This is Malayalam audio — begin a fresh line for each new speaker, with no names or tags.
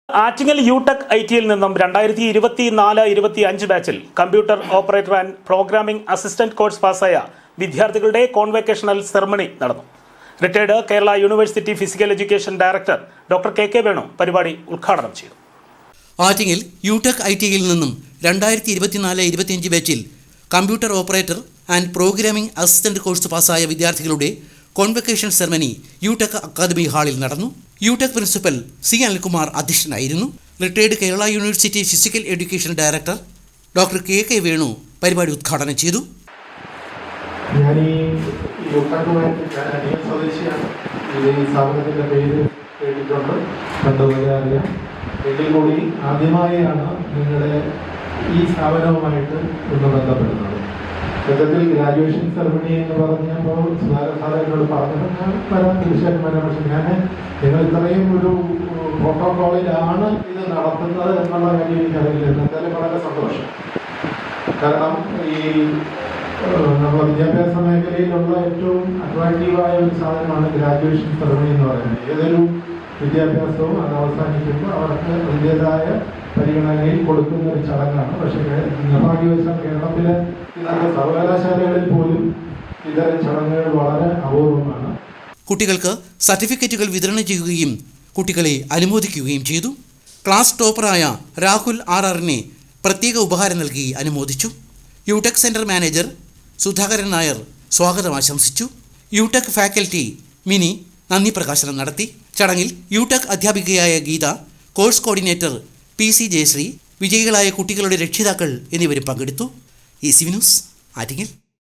ആറ്റിങ്ങൽ യുടെക് ഐടിയിൽ നിന്നും 2024-25 ബാച്ചിൽ computer operator and programming assistant course പാസ്സായ വിദ്യാർത്ഥികളുടെ കോൺവെക്കേഷണൽ സെറമണി നടന്നു. Retired Kerala university physical education director doctor K Venu പരിപാടി ഉദ്ഘാടനം ചെയ്തു.
ആറ്റിങ്ങൽ യുടെക് ഐടിയിൽ നിന്നും 2024-25 ബാച്ചിൽ computer operator and programming assistant course പാസ്സായ വിദ്യാർത്ഥികളുടെ കോൺവെക്കേഷൻ സെറമണി യുടെക് അക്കാദമി ഹാളിൽ നടന്നു. യുടെക് പ്രിൻസിപ്പൽ സി അനിൽകുമാർ അധ്യക്ഷനായിരുന്നു. Retired Kerala university physical education director doctor K Venu പരിപാടി ഉദ്ഘാടനം ചെയ്തു.
ഞാൻ ഈ യുടെക്കുമായിട്ട് അനിയൻ സ്വദേശിയാണ്. ഇത് ഈ സ്ഥാപനത്തിൻ്റെ പേര് കേട്ടിട്ടുണ്ട്, കണ്ടുപോലെ അറിയാം. എങ്കിൽ കൂടി ആദ്യമായാണ് നിങ്ങളുടെ ഈ സ്ഥാപനവുമായിട്ട് ഒന്ന് ബന്ധപ്പെടുന്നത്. യഥാർത്ഥത്തിൽ ഗ്രാജുവേഷൻ സെറമണി എന്ന് പറഞ്ഞപ്പോൾ സാറേ എന്നോട് പറഞ്ഞത് ഞാൻ വരാൻ തീർച്ചയായിട്ടും വരാം. പക്ഷെ നിങ്ങൾ ഇത്രയും ഒരു പ്രോട്ടോകോളിലാണ് ഇത് നടത്തുന്നത് എന്നുള്ള കാര്യം എനിക്കറിയില്ല. എന്തായാലും വളരെ സന്തോഷം. കാരണം ഈ നമ്മുടെ വിദ്യാഭ്യാസ മേഖലയിലുള്ള ഏറ്റവും അട്രാക്റ്റീവായ ഒരു സാധനമാണ് ഗ്രാജുവേഷൻ സെറമണി എന്ന് പറയുന്നത്. ഏതൊരു വിദ്യാഭ്യാസവും അത് അവസാനിക്കുമ്പോൾ അവർക്ക് അതിൻ്റെതായ പരിഗണനയിൽ കൊടുക്കുന്ന ഒരു ചടങ്ങാണ്. പക്ഷേ നിർഭാഗ്യവശാൽ കേരളത്തിലെ ഇന്നത്തെ സർവകലാശാലകളിൽ പോലും ഇത്തരം ചടങ്ങുകൾ വളരെ അപൂർവമാണ്.
കുട്ടികൾക്ക് സർട്ടിഫിക്കറ്റുകൾ വിതരണം ചെയ്യുകയും കുട്ടികളെ അനുമോദിക്കുകയും ചെയ്തു. ക്ലാസ് ടോപ്പറായ രാഹുൽ ആറിനെ പ്രത്യേക ഉപഹാരം നൽകി അനുമോദിച്ചു. യുടെക് സെൻറ്റർ മാനേജർ സുധാകരൻ നായർ സ്വാഗതം ആശംസിച്ചു. യുടെക് ഫാക്കൽറ്റി മിനി നന്ദി പ്രകാശനം നടത്തി. ചടങ്ങിൽ യുടെക് അധ്യാപികയായ Geetha, course coordinator PC Jayasree, വിജയികളായ കുട്ടികളുടെ രക്ഷിതാക്കൾ എന്നിവരും പങ്കെടുത്തു. ECV news, Attingal.